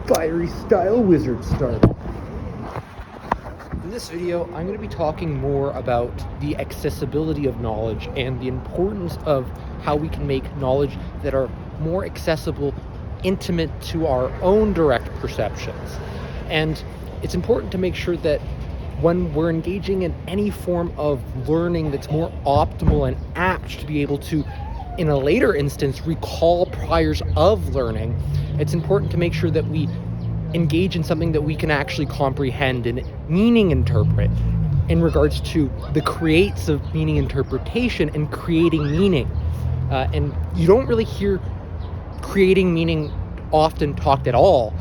fiery style wizard starter. In this video, I'm going to be talking more about the accessibility of knowledge and the importance of how we can make knowledge that are more accessible, intimate to our own direct perceptions. And it's important to make sure that when we're engaging in any form of learning that's more optimal and apt to be able to, in a later instance, recall priors of learning, it's important to make sure that we engage in something that we can actually comprehend and meaning interpret in regards to the creates of meaning interpretation and creating meaning. And you don't really hear creating meaning often talked at all.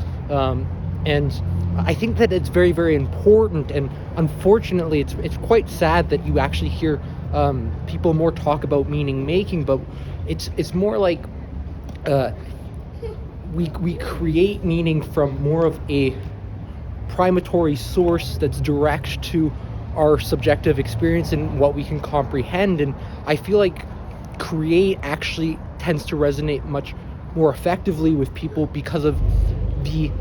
And I think that it's very, very important. And unfortunately, it's quite sad that you actually hear people more talk about meaning making, but it's more like we create meaning from more of a primatory source that's direct to our subjective experience and what we can comprehend. And I feel like create actually tends to resonate much more effectively with people because of the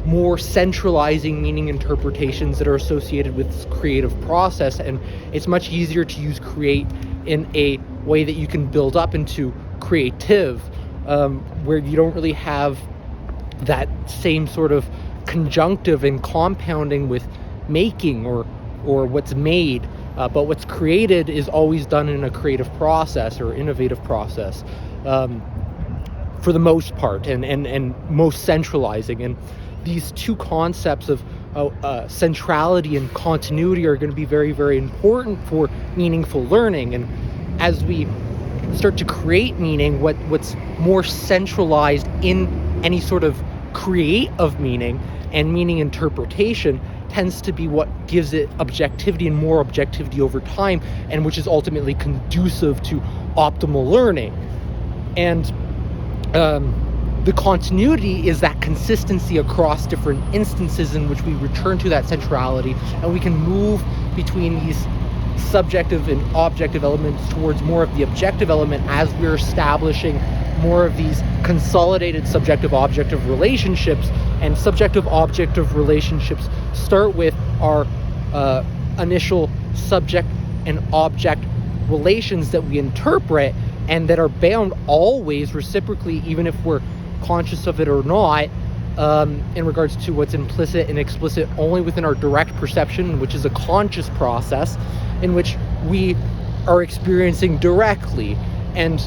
more centralizing meaning interpretations that are associated with this creative process. And it's much easier to use create in a way that you can build up into creative, where you don't really have that same sort of conjunctive and compounding with making or what's made, but what's created is always done in a creative process or innovative process, for the most part, and most centralizing. And these two concepts of centrality and continuity are going to be very, very important for meaningful learning. And as we start to create meaning, what's more centralized in any sort of create of meaning and meaning interpretation tends to be what gives it objectivity and more objectivity over time, and which is ultimately conducive to optimal learning. And the continuity is that consistency across different instances in which we return to that centrality, and we can move between these subjective and objective elements towards more of the objective element as we're establishing more of these consolidated subjective-objective relationships. And subjective-objective relationships start with our initial subject and object relations that we interpret and that are bound always reciprocally, even if we're conscious of it or not, in regards to what's implicit and explicit only within our direct perception, which is a conscious process in which we are experiencing directly. And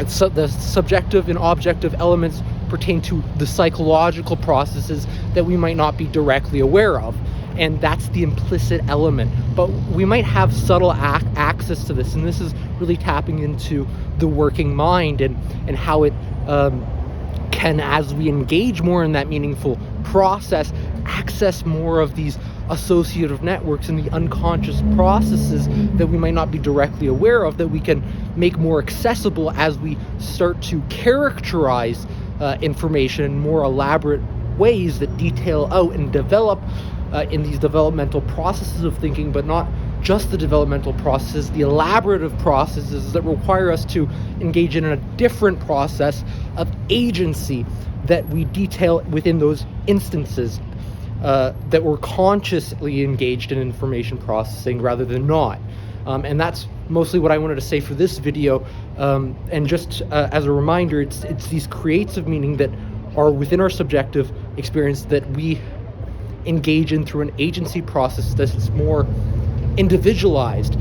so the subjective and objective elements pertain to the psychological processes that we might not be directly aware of. And that's the implicit element. But we might have subtle access to this. And this is really tapping into the working mind and how it can, as we engage more in that meaningful process, access more of these associative networks and the unconscious processes that we might not be directly aware of, that we can make more accessible as we start to characterize information in more elaborate ways that detail out and develop in these developmental processes of thinking, but not just the developmental processes, the elaborative processes that require us to engage in a different process of agency that we detail within those instances that we're consciously engaged in information processing rather than not. And that's mostly what I wanted to say for this video. And just as a reminder, it's these creates of meaning that are within our subjective experience that we engage in through an agency process that's more individualized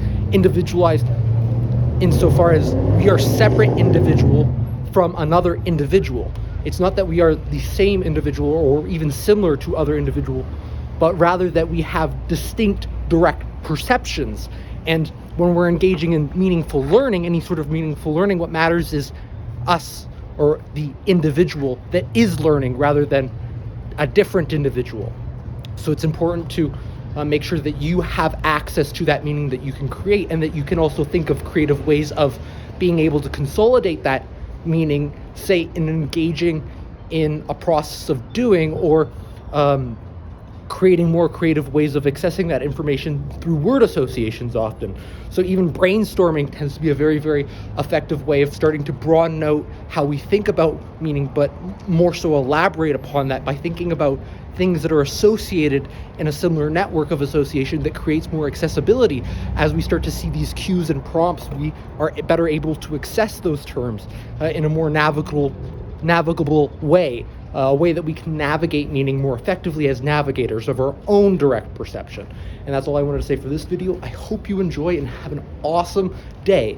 insofar as we are separate individual from another individual. It's not that we are the same individual or even similar to other individual, but rather that we have distinct direct perceptions. And when we're engaging in meaningful learning, any sort of meaningful learning, what matters is us, or the individual that is learning, rather than a different individual. So it's important to make sure that you have access to that meaning that you can create, and that you can also think of creative ways of being able to consolidate that meaning, say in engaging in a process of doing, or creating more creative ways of accessing that information through word associations often. So even brainstorming tends to be a very, very effective way of starting to broaden out how we think about meaning, but more so elaborate upon that by thinking about things that are associated in a similar network of association that creates more accessibility. As we start to see these cues and prompts, we are better able to access those terms in a more navigable way. A way that we can navigate meaning more effectively as navigators of our own direct perception. And that's all I wanted to say for this video. I hope you enjoy and have an awesome day.